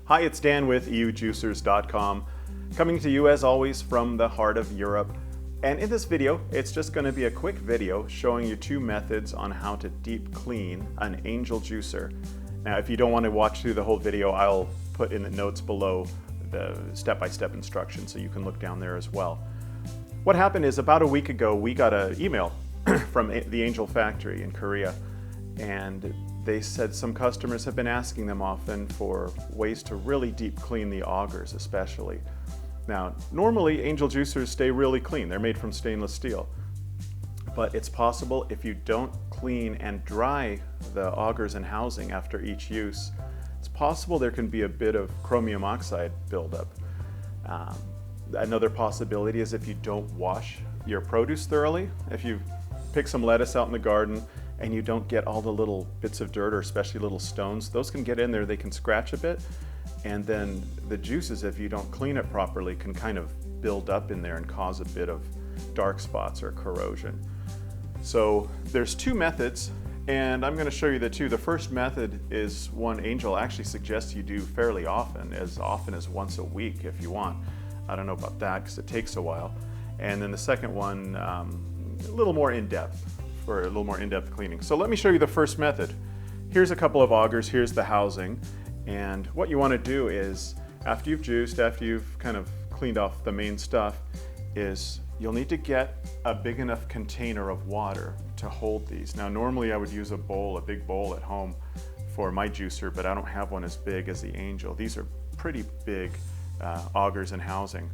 Hi, it's Dan with EUJUICERS.COM, coming to you as always from the heart of Europe. And in this video, it's just going to be a quick video showing you two methods on how to deep clean an Angel juicer. Now, if you don't want to watch through the whole video, I'll put in the notes below the step-by-step instructions so you can look down there as well. What happened is about a week ago, we got an email from the Angel factory in Korea, and they said some customers have been asking them often for ways to really deep clean the augers especially. Now, normally Angel juicers stay really clean. They're made from stainless steel. But it's possible if you don't clean and dry the augers and housing after each use, it's possible there can be a bit of chromium oxide buildup. Another possibility is if you don't wash your produce thoroughly. If you pick some lettuce out in the garden and you don't get all the little bits of dirt or especially little stones, those can get in there, they can scratch a bit, and then the juices, if you don't clean it properly, can kind of build up in there and cause a bit of dark spots or corrosion. So there's two methods, and I'm going to show you the two. The first method is one Angel actually suggests you do fairly often as once a week if you want. I don't know about that because it takes a while. And then the second one, a little more in-depth, for a little more in-depth cleaning. So let me show you the first method. Here's a couple of augers, here's the housing, and what you want to do is, after you've juiced, after you've kind of cleaned off the main stuff, is you'll need to get a big enough container of water to hold these. Now normally I would use a big bowl at home for my juicer, but I don't have one as big as the Angel. These are pretty big augers and housing.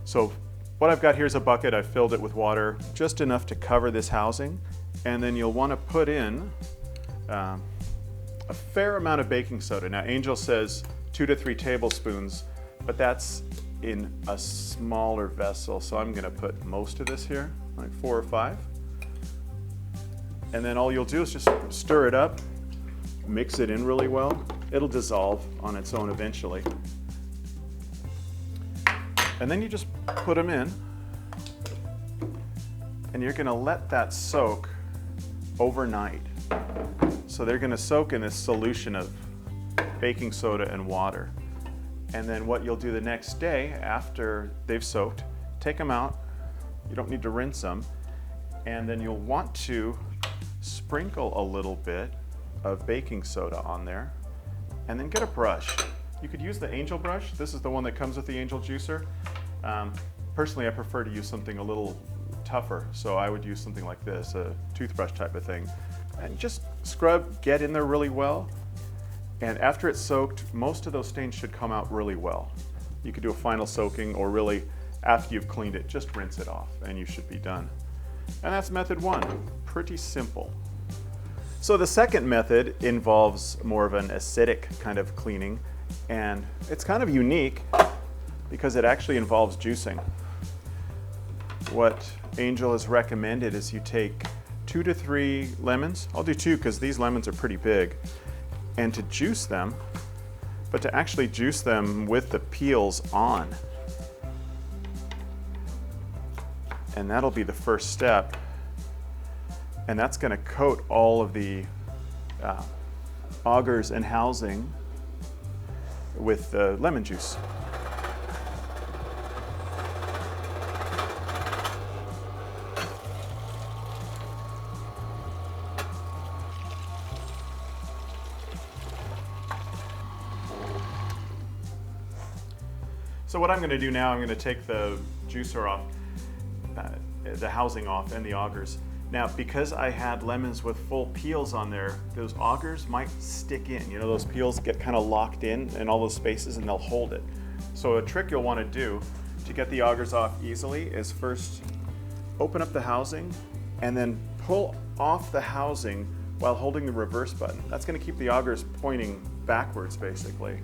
So what I've got here is a bucket. I've filled it with water, just enough to cover this housing, and then you'll want to put in a fair amount of baking soda. Now Angel says 2 to 3 tablespoons, but that's in a smaller vessel, so I'm going to put most of this here, like 4 or 5. And then all you'll do is just stir it up, mix it in really well. It'll dissolve on its own eventually. And then you just put them in, and you're going to let that soak overnight. So they're going to soak in this solution of baking soda and water. And then what you'll do the next day after they've soaked, take them out. You don't need to rinse them. And then you'll want to sprinkle a little bit of baking soda on there, and then get a brush. You could use the Angel brush. This is the one that comes with the Angel juicer. Personally, I prefer to use something a little tougher, so I would use something like this, a toothbrush type of thing. And just scrub, get in there really well. And after it's soaked, most of those stains should come out really well. You could do a final soaking, or really, after you've cleaned it, just rinse it off, and you should be done. And that's method one. Pretty simple. So the second method involves more of an acidic kind of cleaning, and it's kind of unique because it actually involves juicing. What Angel has recommended is you take 2 to 3 lemons. I'll do 2 because these lemons are pretty big. And to juice them, but to actually juice them with the peels on. And that'll be the first step. And that's going to coat all of the augers and housing with the lemon juice. So what I'm going to do now, I'm going to take the juicer off, the housing off, and the augers. Now, because I had lemons with full peels on there, those augers might stick in. You know, those peels get kind of locked in all those spaces, and they'll hold it. So a trick you'll want to do to get the augers off easily is first open up the housing and then pull off the housing while holding the reverse button. That's going to keep the augers pointing backwards, basically.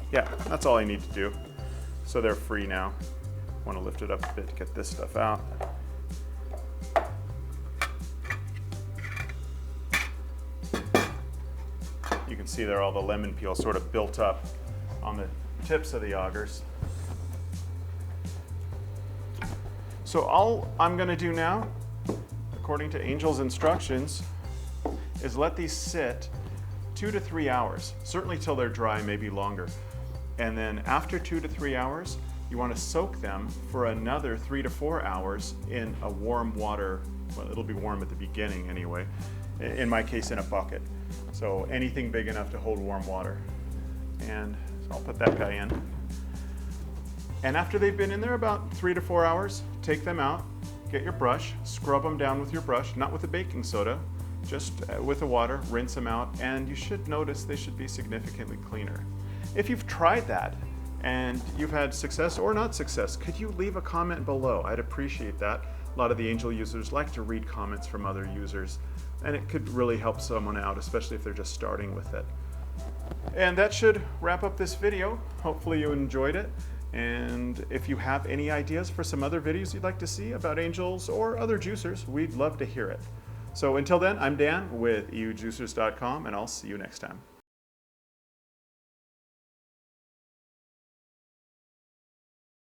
Yeah, that's all I need to do. So they're free now. I want to lift it up a bit to get this stuff out. You can see there all the lemon peel sort of built up on the tips of the augers. So all I'm going to do now, according to Angel's instructions, is let these sit 2 to 3 hours, certainly till they're dry, maybe longer. And then after 2 to 3 hours, you want to soak them for another 3 to 4 hours in a warm water. Well, it'll be warm at the beginning anyway. In my case, in a bucket. So anything big enough to hold warm water. And so I'll put that guy in. And after they've been in there about 3 to 4 hours, take them out, get your brush, scrub them down with your brush, not with the baking soda, just with the water, rinse them out, and you should notice they should be significantly cleaner. If you've tried that and you've had success or not success, could you leave a comment below? I'd appreciate that. A lot of the Angel users like to read comments from other users, and it could really help someone out, especially if they're just starting with it. And that should wrap up this video. Hopefully you enjoyed it. And if you have any ideas for some other videos you'd like to see about Angels or other juicers, we'd love to hear it. So until then, I'm Dan with EUJUICERS.COM, and I'll see you next time.